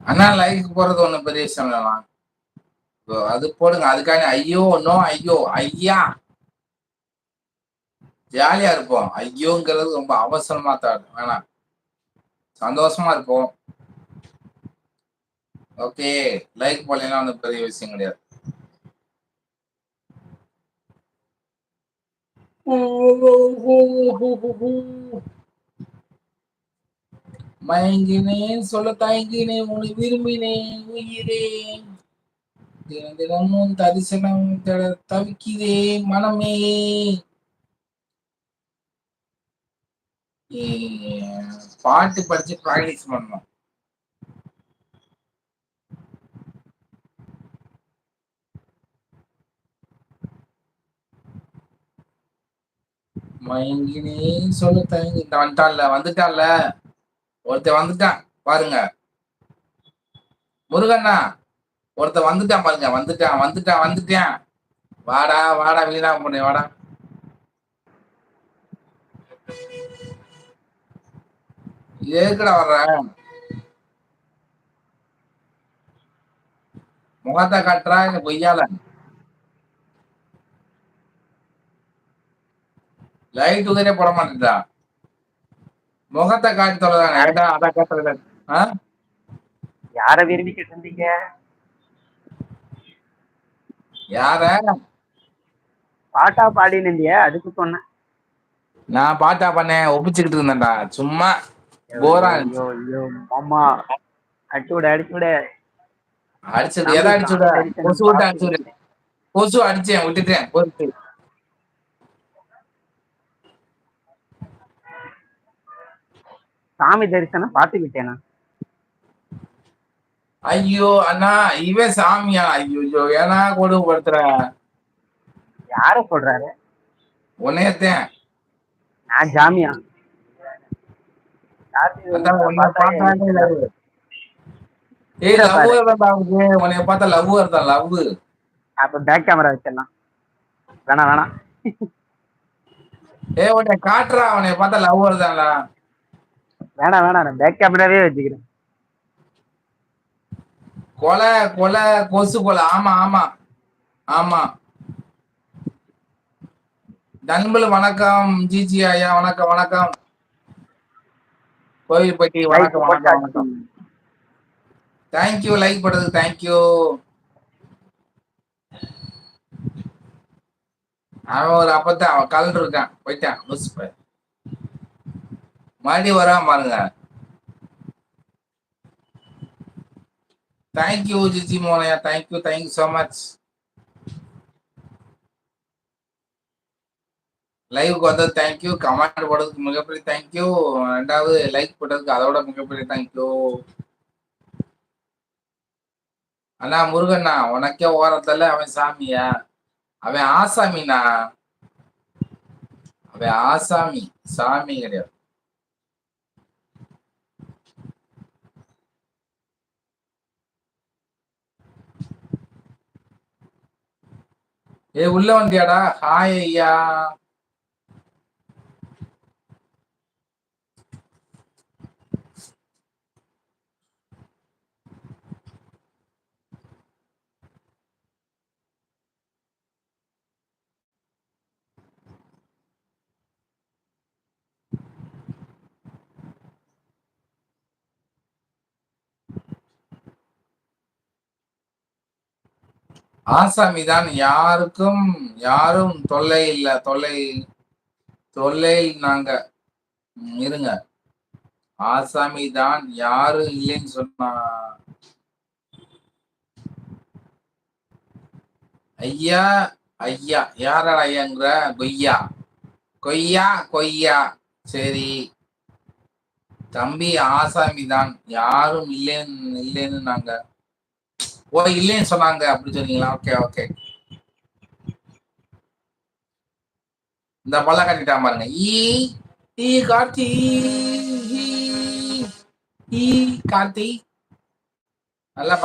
அண்ணா like போறது ஒண்ணும் பெரிய விஷயம் இல்லலாம். அது போடுங்க. அதுக்காக ஐயோ நோ ஐயோ ஐயா ஜாலியா இருப்போம். ஐயோங்கிறது ரொம்ப அவசரமா தான் வேணாம். சந்தோஷமா இருப்போம். ஓகே லைக் போடலாம் ஒன்றும் பெரிய விஷயம் கிடையாது. மயங்கினேன் சொல்ல தயங்கினேன் உன்னை விரும்பினேன் உயிரே தினமும் தரிசனம் தவிக்கிறேன் மனமே. பாட்டு படிச்சு பிராக்டிஸ் பண்ணணும். மயங்கினேன் சொல்ல தயங்கி வந்துட்டான்ல ஒருத்தன் வந்துட்டான் பாருங்க முருகண்ணா. ஒருத்தன் வந்துட்டான் பாருங்க. வந்துட்டான். வாடா வீணா பண்ணு வாடா. எதுக்குடா வர்ற? முகத்தை காட்டுறா இல்ல பொய்யால? லைட் உதரே போட மாட்டேன்டா. முகத்தை காட்டி தொலைதானே ஏடா அத காட்டுறது. யார விரும்பிக்கிட்டு இருந்தீங்க? யார? பாட்டா பாடின்னு இருந்தியா, அதுக்கு சொன்னேன். நான் பாட்டா பண்ணேன் ஒப்பிச்சுக்கிட்டு இருந்தேன்டா சும்மா போரா இருந்துச்சு. மாமா அடிச்சுட அடிச்சது எதை அடிச்சுட? கொசு விட்டு அடிச்சுடு. கொசு அடிச்சேன் விட்டுட்டேன் பொறுத்து. சாமி தரிசனம் பார்த்துக்கிட்டேனா? ஐயோ அண்ணா இவன் சாமியா? ஐயோ ஏன்னா கொடுமைப்படுத்துற? யார சொல்றாரு? உன்னையத்தேன். நான் ஜாமியா? உன்னைய பார்த்தாலே லவ். ஏய் லவ் உன்னைய பார்த்தா லவ் வருதான் லவ். அப்ப பேக் கேமரா வச்சிடலாம். வேணாம். ஏய் உன்னைய காட்டுறா உன்னைய பார்த்தா லவ் வருதான்டா. வேணாம் நான் பேக் கேமராவே வச்சுக்கிறேன். கொலை கொசு கொலை. ஆமா நண்பல் வணக்கம். ஜிஜி ஐயா வணக்கம். கோயில்பட்டி வணக்கம். தேங்க்யூ லைக் போடுறது தேங்க்யூ. அவன் ஒரு அப்பத்தான் அவன் கலந்து இருக்கான் போயிட்டான். மறுபடியும் வரான் பாருங்க. தேங்க்யூ ஜிஜி மோனையா தேங்க்யூ சோ மச். லைவுக்கு வந்தது தேங்க்யூ. கமெண்ட் போடுறதுக்கு மிகப்பெரிய தேங்க்யூ. ரெண்டாவது லைக் போட்டதுக்கு அதோட மிகப்பெரிய தேங்க்யூ. அண்ணா முருகண்ணா உனக்கே ஓரத்துல அவன் சாமியா? அவன் ஆசாமிண்ணா. அவன் ஆசாமி சாமி கிடையாது. உள்ள வந்தியாடா? ஹாய் ஐயா. ஆசாமிதான். யாரும் தொல்லை இல்ல. தொல்லை நாங்க இருங்க. ஆசாமி தான் யாரும் இல்லைன்னு சொன்னா. ஐயா யாரா ஐயாங்கிற? கொய்யா. சரி தம்பி ஆசாமி தான் யாரும் இல்லைன்னு நாங்க. இல்லைன்னு சொன்னாங்க அப்படி சொன்னீங்களா? ஓகே. இந்த பல்ல கட்டிட்டான் பாருங்க. கார்த்தி நல்லா